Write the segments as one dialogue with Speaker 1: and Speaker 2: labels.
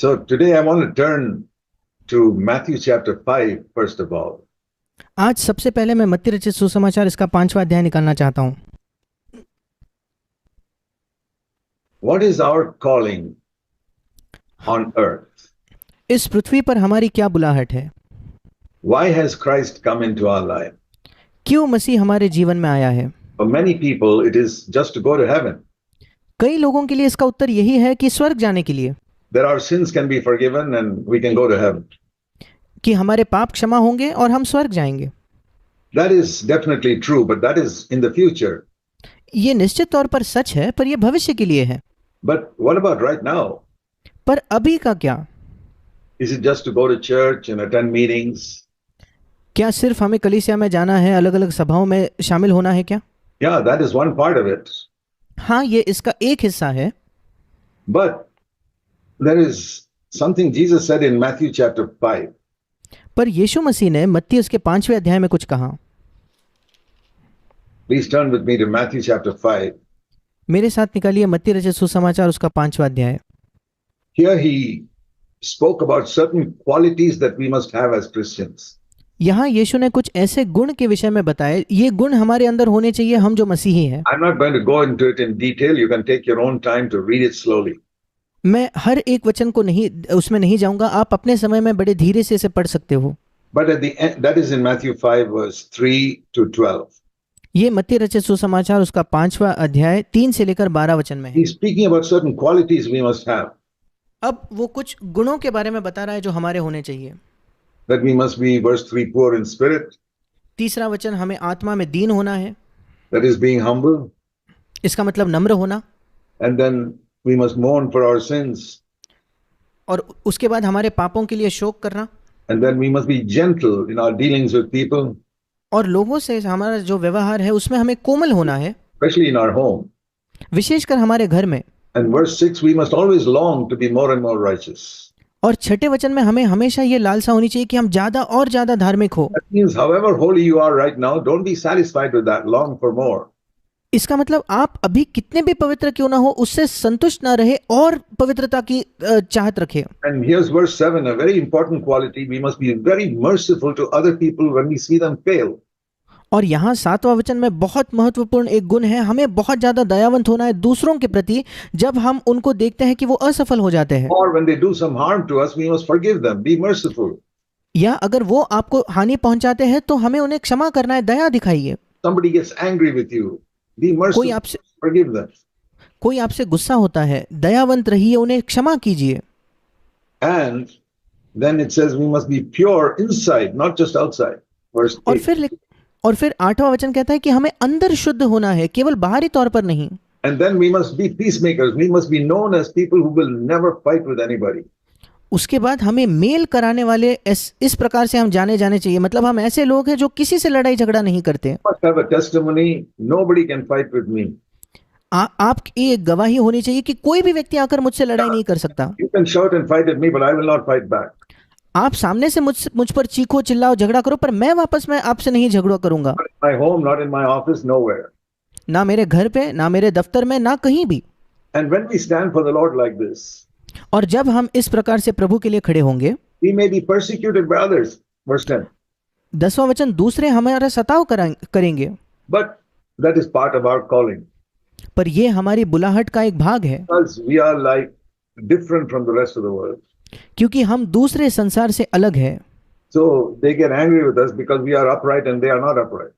Speaker 1: So today I want to turn to Matthew chapter 5 first of all.
Speaker 2: आज सबसे पहले मैं मत्ती रचित सुसमाचार इसका 5वां अध्याय निकालना चाहता हूँ।
Speaker 1: What is our calling on earth?
Speaker 2: इस पृथ्वी पर हमारी क्या बुलाहट है?
Speaker 1: Why has Christ come into our life?
Speaker 2: क्यों मसीह हमारे जीवन में आया है?
Speaker 1: For many people it is just to go to heaven.
Speaker 2: कई लोगों के लिए इसका उत्तर यही है कि स्वर्ग जाने के लिए,
Speaker 1: That our sins can be forgiven and we can go to heaven.
Speaker 2: कि हमारे पाप क्षमा होंगे और हम स्वर्ग जाएंगे।
Speaker 1: That is definitely true, but that is in the future.
Speaker 2: ये निश्चित तौर पर सच है, पर यह भविष्य के लिए है।
Speaker 1: But what about right now?
Speaker 2: पर अभी का क्या?
Speaker 1: Is it just to go to church and attend meetings?
Speaker 2: क्या सिर्फ हमें कलीसिया में जाना है, अलग अलग सभाओं में शामिल होना है क्या?
Speaker 1: Yeah, that is one part of it.
Speaker 2: हाँ, ये इसका एक हिस्सा है।
Speaker 1: But there is something Jesus said in Matthew chapter 5.
Speaker 2: पर यीशु मसीह ने मत्ती उसके 5वें अध्याय में कुछ कहा।
Speaker 1: Please turn with me to Matthew chapter 5.
Speaker 2: मेरे साथ निकालिए मत्ती रचित सुसमाचार उसका 5वां अध्याय।
Speaker 1: Here he spoke about certain qualities that we must have as Christians.
Speaker 2: यहाँ यीशु ने कुछ ऐसे गुण के विषय में बताए, ये गुण हमारे अंदर होने चाहिए, हम जो मसीही हैं।
Speaker 1: I'm not going to go into it in detail. You can take your own time to read it slowly.
Speaker 2: मैं हर एक वचन को उसमें नहीं जाऊंगा, आप अपने समय में बड़े धीरे से इसे पढ़ सकते हो।
Speaker 1: But at the end, that is in Matthew 5 verse 3 to 12.
Speaker 2: ये मत्ती रचित सुसमाचार उसका 5वां अध्याय 3 से लेकर 12 वचन में है।
Speaker 1: He's speaking about certain qualities we must have.
Speaker 2: अब वो कुछ गुणों के बारे में बता रहा है जो हमारे होने चाहिए।
Speaker 1: That we must be, verse 3, poor in spirit.
Speaker 2: तीसरा वचन, हमें आत्मा में दीन होना है।
Speaker 1: That is being humble.
Speaker 2: इसका मतलब नम्र होना।
Speaker 1: And then we must mourn for our sins.
Speaker 2: और उसके बाद हमारे पापों के लिए शोक करना।
Speaker 1: And then we must be gentle in our dealings with people.
Speaker 2: और लोगों से हमारा जो व्यवहार है उसमें हमें कोमल होना है,
Speaker 1: Especially in our home.
Speaker 2: विशेषकर हमारे घर में।
Speaker 1: And verse 6, we must always long to be more and more righteous.
Speaker 2: और छठे वचन में हमें हमेशा ये लालसा होनी चाहिए कि हम ज्यादा और ज्यादा धार्मिक हो।
Speaker 1: That means however holy you are right now, don't be satisfied with that. Long for more.
Speaker 2: इसका मतलब आप अभी कितने भी पवित्र क्यों ना हो, उससे संतुष्ट ना रहे और पवित्रता की चाहत रखे।
Speaker 1: And here's verse 7, a very important quality. We must be very merciful to other people when we see them fail.
Speaker 2: और यहाँ 7वां वचन में बहुत महत्वपूर्ण एक गुण है, हमें बहुत ज्यादा दयावंत होना है दूसरों के प्रति जब हम उनको देखते हैं कि वो असफल हो जाते हैं।
Speaker 1: Or when they do some harm to us, we must forgive them. Be merciful.
Speaker 2: या अगर वो आपको हानि पहुंचाते हैं तो हमें उन्हें क्षमा करना है, दया दिखाइए।
Speaker 1: Somebody gets angry with you. Be merciful. Forgive them.
Speaker 2: कोई आपसे गुस्सा होता है, दयावंत रहिए, उन्हें क्षमा कीजिए।
Speaker 1: And then it says we must be pure inside, not just outside. Verse 8.
Speaker 2: और फिर 8वां वचन कहता है कि हमें अंदर शुद्ध होना है, केवल बाहरी तौर पर नहीं।
Speaker 1: And then we must be peacemakers. We must be known as people who will never fight with anybody.
Speaker 2: उसके बाद हमें मेल कराने वाले इस प्रकार से हम जाने चाहिए, मतलब हम ऐसे लोग हैं जो किसी से लड़ाई झगड़ा नहीं करते।
Speaker 1: Must have a testimony. Nobody can fight with me.
Speaker 2: आपकी एक गवाही होनी चाहिए कि कोई भी व्यक्ति आकर मुझसे लड़ाई नहीं कर सकता।
Speaker 1: You can shout and fight at me, but I will not fight back.
Speaker 2: आप सामने से मुझ पर चीखो, चिल्लाओ, झगड़ा करो, पर मैं वापस में आपसे नहीं झगड़ा करूंगा।
Speaker 1: Not in my home, not in my office, nowhere.
Speaker 2: ना मेरे घर पे, ना मेरे दफ्तर में, ना कहीं भी।
Speaker 1: And when we stand for the Lord like this,
Speaker 2: और जब हम इस प्रकार से प्रभु के लिए खड़े होंगे,
Speaker 1: we may be persecuted by others. Verse 10.
Speaker 2: 10वां वचन, दूसरे हमारा सताव करेंगे,
Speaker 1: But that is part of our calling.
Speaker 2: पर ये हमारी बुलाहट का एक भाग है,
Speaker 1: Because we are like different from the rest of the world.
Speaker 2: क्योंकि हम दूसरे संसार से अलग हैं।
Speaker 1: So they get angry with us because we are upright and they are not upright.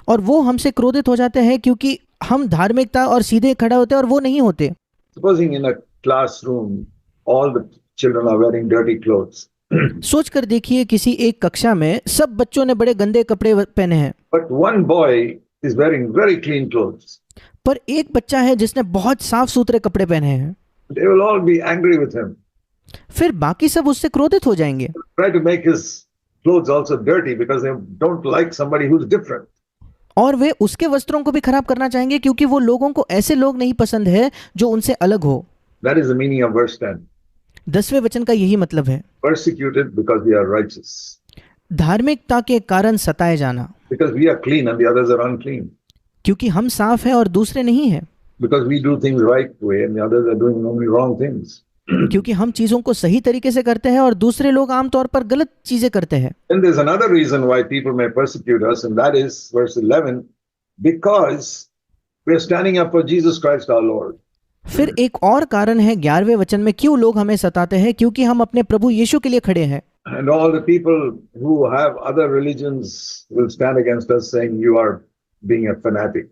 Speaker 2: और वो हमसे क्रोधित हो जाते हैं क्योंकि हम धार्मिकता और सीधे खड़े होते हैं और वो नहीं होते।
Speaker 1: Supposing in a classroom, all the children are wearing dirty clothes.
Speaker 2: सोच कर देखिए, किसी एक कक्षा में सब बच्चों ने बड़े गंदे कपड़े पहने हैं,
Speaker 1: But one boy is wearing very clean clothes.
Speaker 2: पर एक बच्चा है जिसने बहुत साफ सुथरे कपड़े पहने हैं।
Speaker 1: They will all be angry with him.
Speaker 2: फिर बाकी सब उससे क्रोधित हो जाएंगे।
Speaker 1: Try to make his clothes also dirty because they don't like somebody who's different.
Speaker 2: और वे उसके वस्त्रों को भी खराब करना चाहेंगे क्योंकि वो लोगों को ऐसे लोग नहीं पसंद है जो उनसे अलग हो।
Speaker 1: That is the meaning of verse 10.
Speaker 2: 10वें वचन का यही मतलब है,
Speaker 1: Persecuted because we are righteous.
Speaker 2: धार्मिकता के कारण सताए जाना,
Speaker 1: Because we are clean and the others are unclean.
Speaker 2: क्योंकि हम साफ हैं और दूसरे नहीं हैं।
Speaker 1: Because we do things right way and the others are doing only wrong things.
Speaker 2: क्योंकि हम चीजों को सही तरीके से करते हैं और दूसरे लोग आमतौर पर गलत चीजें करते हैं।
Speaker 1: And there's another reason why people may persecute us, and that is verse 11, because we're standing up for Jesus Christ our Lord.
Speaker 2: फिर एक और कारण है 11वें वचन में क्यों लोग हमें सताते हैं, क्योंकि हम अपने प्रभु यीशु के लिए खड़े हैं।
Speaker 1: And all the people who have other religions will stand against us, saying, You are being a fanatic.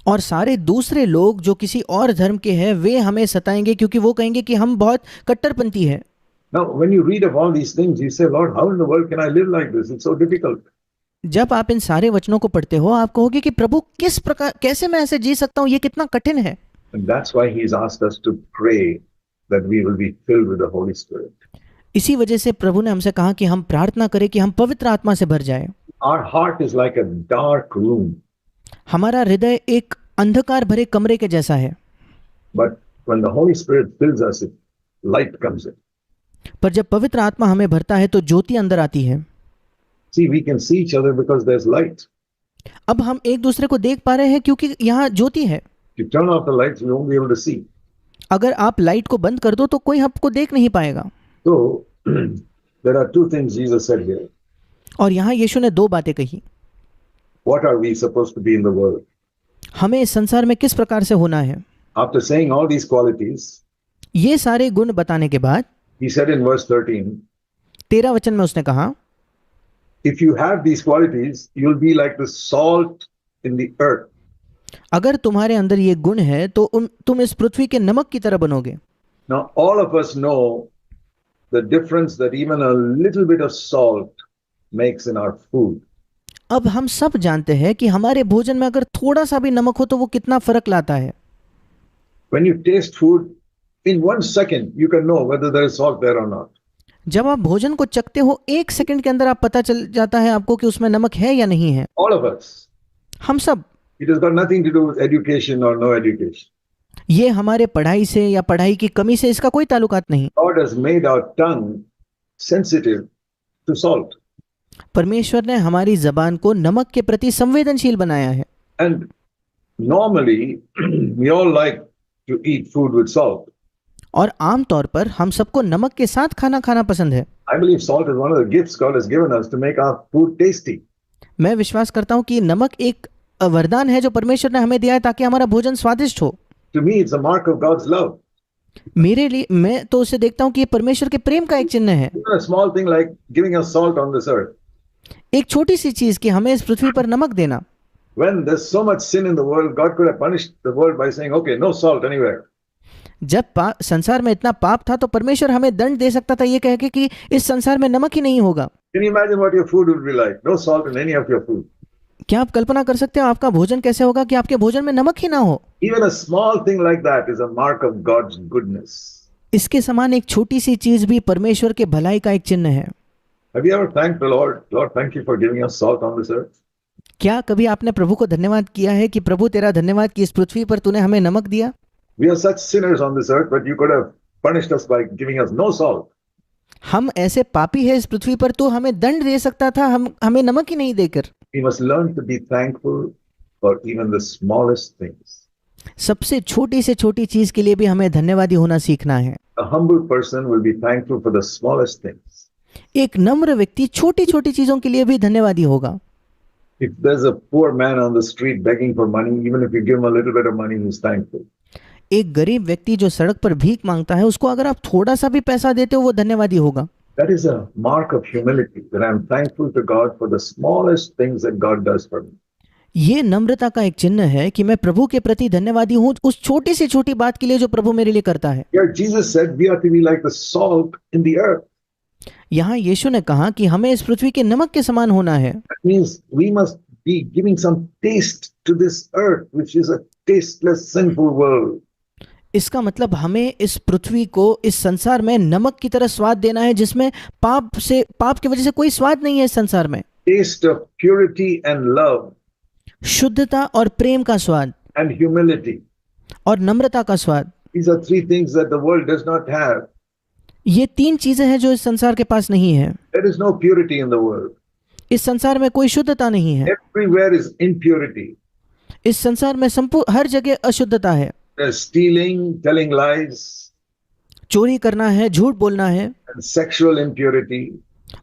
Speaker 2: और सारे दूसरे लोग जो किसी और धर्म के हैं वे हमें सताएंगे, क्योंकि वो कहेंगे कि हम बहुत कट्टरपंथी हैं।
Speaker 1: Now, when you read of all these things, you say, Lord, how in the world can I live like this? It's so difficult.
Speaker 2: जब आप इन सारे वचनों को पढ़ते हो आप कहोगे कि प्रभु किस प्रकार, कैसे मैं ऐसे जी सकता हूँ, ये कितना कठिन है।
Speaker 1: And that's why He's asked us to pray that we will be filled with the Holy Spirit.
Speaker 2: इसी वजह से प्रभु ने हमसे कहा कि हम प्रार्थना करें कि हम पवित्र आत्मा से भर जाएं।
Speaker 1: Our heart is like a dark room,
Speaker 2: हमारा हृदय एक अंधकार भरे कमरे के जैसा है,
Speaker 1: but when the Holy Spirit fills us, light comes in.
Speaker 2: पर जब पवित्र आत्मा हमें भरता है तो ज्योति अंदर आती है।
Speaker 1: See, we can see each other because there's light.
Speaker 2: अब हम एक दूसरे को देख पा रहे हैं क्योंकि यहाँ ज्योति है।
Speaker 1: If you turn off the lights, you won't be able to see.
Speaker 2: अगर आप लाइट को बंद कर दो तो कोई आपको देख नहीं पाएगा।
Speaker 1: So, there are two things Jesus said here.
Speaker 2: और यहाँ यीशु ने दो बातें कही।
Speaker 1: What are we supposed to be in the world?
Speaker 2: हमें इस संसार में किस प्रकार से होना है।
Speaker 1: After saying all these qualities,
Speaker 2: ये सारे गुण बताने के बाद
Speaker 1: He said in verse 13,
Speaker 2: 13 वचन में उसने कहा,
Speaker 1: if you have these qualities, you'll be like the salt in the earth.
Speaker 2: अगर तुम्हारे अंदर ये गुण है तो तुम इस पृथ्वी के नमक की तरह बनोगे।
Speaker 1: Now, all of us know the difference that even a little bit of salt makes in our food.
Speaker 2: अब हम सब जानते हैं कि हमारे भोजन में अगर थोड़ा सा भी नमक हो तो वो कितना फर्क लाता है।
Speaker 1: When you taste food, in 1 second, you can know whether there is salt there or not.
Speaker 2: जब आप भोजन को चखते हो 1 सेकंड के अंदर आप पता चल जाता है आपको कि उसमें नमक है या नहीं है।
Speaker 1: All of us.
Speaker 2: हम सब।
Speaker 1: It has got nothing to do with education or no education.
Speaker 2: ये हमारे पढ़ाई से या पढ़ाई की कमी से इसका कोई ताल्लुकात नहीं।
Speaker 1: God has made our tongue sensitive to salt.
Speaker 2: परमेश्वर ने हमारी जबान को नमक के प्रति संवेदनशील बनाया है।
Speaker 1: And normally, we all like to eat food with salt.
Speaker 2: और आमतौर पर हम सबको नमक के साथ खाना खाना पसंद है।
Speaker 1: I believe salt is one of the gifts God has given us to make our food tasty.
Speaker 2: मैं विश्वास करता हूँ कि नमक एक वरदान है जो परमेश्वर ने हमें दिया है ताकि हमारा भोजन स्वादिष्ट हो।
Speaker 1: To me, it's a mark of God's love.
Speaker 2: मेरे लिए मैं तो उसे देखता हूँ कि ये परमेश्वर के प्रेम का एक चिन्ह है।
Speaker 1: Even a small thing like giving us salt on this earth.
Speaker 2: एक छोटी सी चीज कि हमें इस पृथ्वी पर नमक देना।
Speaker 1: When there's so much sin in the world, God could have punished the world by saying, okay, no salt anywhere.
Speaker 2: जब संसार में इतना पाप था तो परमेश्वर हमें दंड दे सकता था ये कह के कि इस संसार में नमक ही नहीं होगा।
Speaker 1: Can you imagine what your food would be like? No salt in any of your food.
Speaker 2: क्या आप कल्पना कर सकते हो आपका भोजन कैसे होगा कि आपके भोजन में नमक ही ना हो।
Speaker 1: Even a small thing like that is a mark of God's goodness.
Speaker 2: इसके समान एक छोटी सी चीज भी परमेश्वर के भलाई का एक चिन्ह है।
Speaker 1: Have you ever thanked the Lord? Lord, thank you for giving us salt on this earth.
Speaker 2: क्या कभी आपने प्रभु को धन्यवाद किया है कि प्रभु तेरा धन्यवाद कि इस पृथ्वी पर तूने हमें नमक दिया।
Speaker 1: We are such sinners on this earth, but you could have punished us by giving us no salt.
Speaker 2: हम ऐसे पापी हैं इस पृथ्वी पर तो हमें दंड दे सकता था, हमें नमक ही नहीं देकर।
Speaker 1: We must learn to be thankful for even the smallest things.
Speaker 2: सबसे छोटी से छोटी चीज के लिए भी हमें धन्यवादी होना सीखना है।
Speaker 1: A humble person will be thankful for the smallest things.
Speaker 2: एक नम्र व्यक्ति छोटी छोटी चीजों के लिए भी धन्यवादी होगा।
Speaker 1: If there's a poor man on the street begging for money, even if you give him a little bit of money, he's thankful.
Speaker 2: एक गरीब व्यक्ति जो सड़क पर भीख मांगता है उसको अगर आप थोड़ा सा भी पैसा देते हो वो धन्यवादी होगा।
Speaker 1: That is a mark of humility, that I'm thankful to God for the smallest things that God does for me.
Speaker 2: ये नम्रता का एक चिन्ह है कि मैं प्रभु के प्रति धन्यवादी हूँ उस छोटी से छोटी बात के लिए जो प्रभु मेरे लिए करता है।
Speaker 1: Here Jesus said we are to be like the salt in the earth.
Speaker 2: यहाँ यीशु ने कहा कि हमें इस पृथ्वी के नमक के समान होना है।
Speaker 1: That means we must be giving some taste to this earth, which is a tasteless, sinful world.
Speaker 2: इसका मतलब हमें इस पृथ्वी को, इस संसार में नमक की तरह स्वाद देना है जिसमें पाप की वजह से कोई स्वाद नहीं है इस संसार में।
Speaker 1: Taste of purity and love
Speaker 2: शुद्धता और प्रेम का स्वाद
Speaker 1: and humility.
Speaker 2: और नम्रता का स्वाद।
Speaker 1: These are three things that the world does not have.
Speaker 2: ये तीन चीजें हैं जो इस संसार के पास नहीं है।
Speaker 1: There is no purity in the world.
Speaker 2: इस संसार में कोई शुद्धता नहीं है।
Speaker 1: Everywhere is impurity.
Speaker 2: इस संसार में हर जगह अशुद्धता है।
Speaker 1: There's stealing, telling lies.
Speaker 2: चोरी करना है, झूठ बोलना है
Speaker 1: and sexual impurity.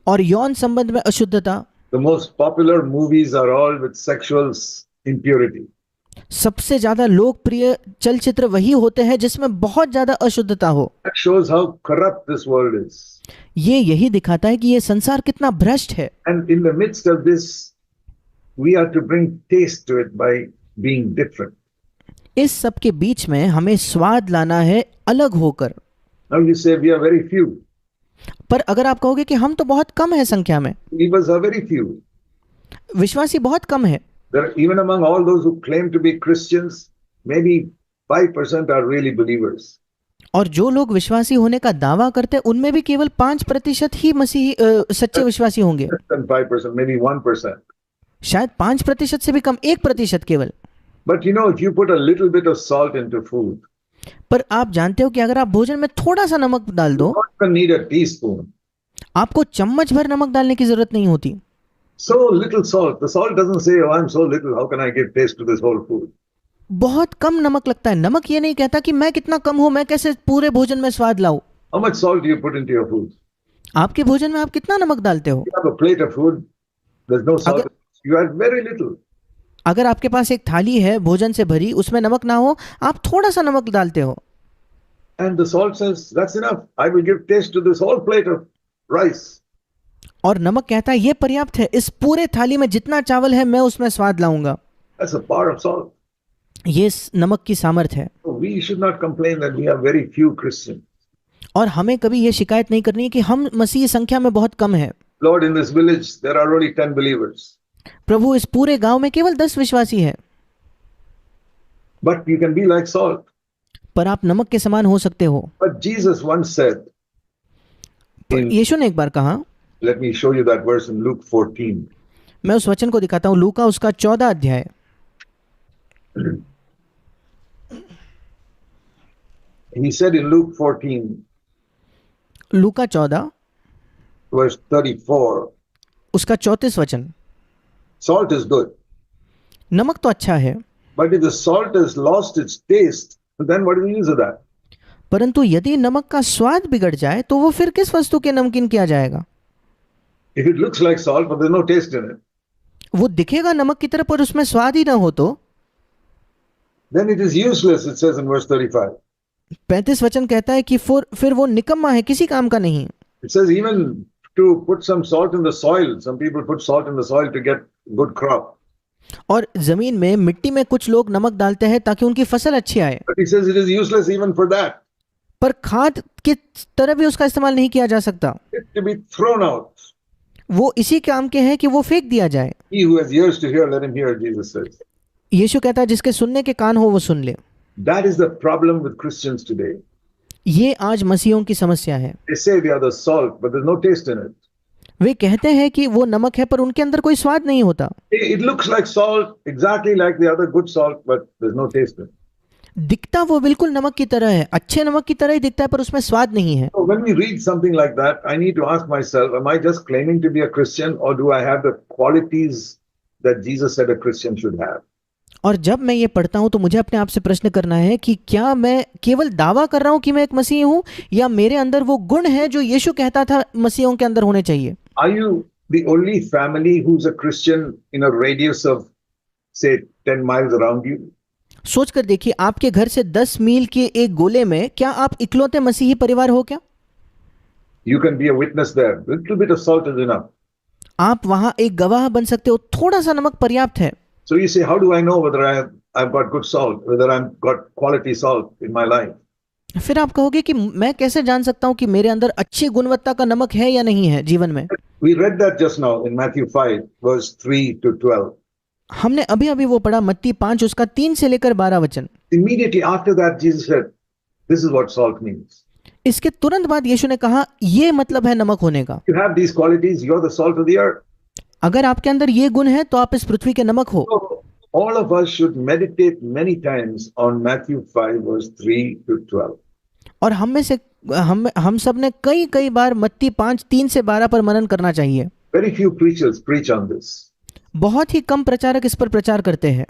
Speaker 2: और यौन संबंध में अशुद्धता।
Speaker 1: The most popular movies are all with sexual impurity.
Speaker 2: सबसे ज्यादा लोकप्रिय चलचित्र वही होते हैं जिसमें बहुत ज्यादा अशुद्धता हो।
Speaker 1: That shows how corrupt this world is.
Speaker 2: ये यही दिखाता है कि ये संसार कितना भ्रष्ट है।
Speaker 1: And in the midst of this, we are to bring taste to it by being different.
Speaker 2: इस सब के बीच में हमें स्वाद लाना है अलग होकर।
Speaker 1: Now you say we are very few.
Speaker 2: पर अगर आप कहोगे कि हम तो बहुत कम है संख्या में,
Speaker 1: Believers are very few.
Speaker 2: विश्वासी बहुत कम है,
Speaker 1: There are, even among all those who claim to be Christians, maybe 5% are really believers.
Speaker 2: और जो लोग विश्वासी होने का दावा करते हैं उनमें भी केवल 5% ही मसीही सच्चे विश्वासी होंगे।
Speaker 1: Less than 5%, maybe 1%.
Speaker 2: शायद 5% से भी कम, 1% केवल।
Speaker 1: But you know, if you put a little bit of salt into food,
Speaker 2: पर आप जानते हो कि अगर आप भोजन में थोड़ा सा नमक डाल दो,
Speaker 1: you don't even need a teaspoon.
Speaker 2: आपको चम्मच भर नमक डालने की जरूरत नहीं होती।
Speaker 1: So little salt. The salt doesn't say, oh, I'm so little, how can I give taste to this whole food?
Speaker 2: बहुत कम नमक लगता है। नमक ये नहीं कहता कि मैं कितना कम हूं, मैं कैसे पूरे भोजन में स्वाद लाऊं।
Speaker 1: How much salt do you put into your food?
Speaker 2: आपके भोजन में आप कितना नमक डालते हो?
Speaker 1: You have a plate of food, there's no salt.
Speaker 2: अगर-
Speaker 1: You add very little.
Speaker 2: अगर आपके पास एक थाली है भोजन से भरी, उसमें नमक ना हो, आप थोड़ा सा नमक डालते हो
Speaker 1: And the salt says, that's enough. I will give taste to this whole plate of rice.
Speaker 2: और नमक कहता है ये पर्याप्त है, इस पूरे थाली में जितना चावल है मैं उसमें स्वाद लाऊंगा।
Speaker 1: That's the power of salt.
Speaker 2: ये नमक की सामर्थ है।
Speaker 1: So we should not complain that we have very few Christians.
Speaker 2: और हमें कभी ये शिकायत नहीं करनी है कि हम मसीह संख्या में बहुत कम है।
Speaker 1: Lord, in this village, there are only 10 believers.
Speaker 2: प्रभु, इस पूरे गांव में केवल 10 विश्वासी हैं।
Speaker 1: But you can be like salt.
Speaker 2: पर आप नमक के समान हो सकते हो।
Speaker 1: But Jesus once said,
Speaker 2: यीशु ने एक बार कहा,
Speaker 1: let me show you that verse in Luke 14.
Speaker 2: मैं उस वचन को दिखाता हूं, लूका उसका 14 अध्याय।
Speaker 1: He said in Luke 14,
Speaker 2: Luka 14
Speaker 1: verse 34,
Speaker 2: उसका 34 वचन।
Speaker 1: salt is good.
Speaker 2: नमक तो अच्छा है,
Speaker 1: But if the salt has lost its taste, then what is the use of that?
Speaker 2: परंतु यदि नमक का स्वाद बिगड़ जाए तो वो फिर किस वस्तु के नमकीन किया जाएगा?
Speaker 1: If it looks like salt, but there's no taste in it,
Speaker 2: वो दिखेगा नमक की तरह पर उसमें स्वाद ही ना हो तो
Speaker 1: then it is useless, it says in verse 35.
Speaker 2: 35 वचन कहता है कि फिर वो निकम्मा है, किसी काम का नहीं।
Speaker 1: It says even to put some salt in the soil. Some people put salt in the soil to get good crop.
Speaker 2: और जमीन में, मिट्टी में कुछ लोग नमक डालते हैं ताकि उनकी फसल अच्छी आए,
Speaker 1: But he says it is useless even for that.
Speaker 2: पर खाद की तरह भी उसका इस्तेमाल नहीं किया जा सकता।
Speaker 1: It to be thrown out.
Speaker 2: वो इसी काम के हैं कि वो फेंक दिया जाए।
Speaker 1: He who has ears to hear, let him hear, Jesus says.
Speaker 2: यीशु कहता है जिसके सुनने के कान हो वो सुन ले।
Speaker 1: That is the problem with Christians today.
Speaker 2: ये आज मसीहों की समस्या है।
Speaker 1: They say they are the salt, but there's no taste in it.
Speaker 2: वे कहते हैं कि वो नमक है पर उनके अंदर कोई स्वाद नहीं होता।
Speaker 1: It looks like salt, exactly like the other good salt, but there's no taste in it.
Speaker 2: दिखता वो बिल्कुल नमक की तरह है, अच्छे नमक की तरह ही दिखता है, पर उसमें स्वाद नहीं है।
Speaker 1: So when we read something like that, I need to ask myself, am I just claiming to be a Christian, or do I have the qualities that Jesus said a Christian should have?
Speaker 2: और जब मैं ये पढ़ता हूँ तो मुझे अपने आप से प्रश्न करना है कि क्या मैं केवल दावा कर रहा हूँ कि मैं एक मसीही हूँ, या मेरे अंदर वो गुण है जो यीशु कहता था मसीहों के अंदर होने चाहिए।
Speaker 1: Are you the only family who's a Christian in a radius of, say, 10 miles around you?
Speaker 2: सोच कर देखिए, आपके घर से 10 मील के एक गोले में क्या आप इकलौते मसीही परिवार हो क्या?
Speaker 1: You can be a witness there. Little bit of salt is enough.
Speaker 2: आप वहां एक गवाह बन सकते हो, थोड़ा सा नमक पर्याप्त है।
Speaker 1: So you say, how do I know whether I've got good salt, whether I've got quality salt in my life?
Speaker 2: फिर आप कहोगे कि मैं कैसे जान सकता हूं कि मेरे अंदर अच्छी गुणवत्ता का नमक है या नहीं है जीवन में?
Speaker 1: We read that just now in Matthew 5, verse 3 to 12.
Speaker 2: हमने अभी अभी वो पढ़ा, मत्ती 5 उसका 3 से लेकर 12 वचन।
Speaker 1: Immediately after that, Jesus said, this is what salt means.
Speaker 2: इसके तुरंत बाद यीशु ने कहा, ये मतलब है नमक होने का।
Speaker 1: You have these qualities, you're the salt of the earth.
Speaker 2: अगर आपके अंदर ये गुण है तो आप इस पृथ्वी के नमक हो।
Speaker 1: So, all of us should meditate many times on Matthew 5, verse 3 to 12.
Speaker 2: और हम में से हम सब ने कई बार मत्ती 5 3 से 12 पर मनन करना चाहिए।
Speaker 1: Very few preachers preach on this.
Speaker 2: बहुत ही कम प्रचारक इस पर प्रचार करते हैं।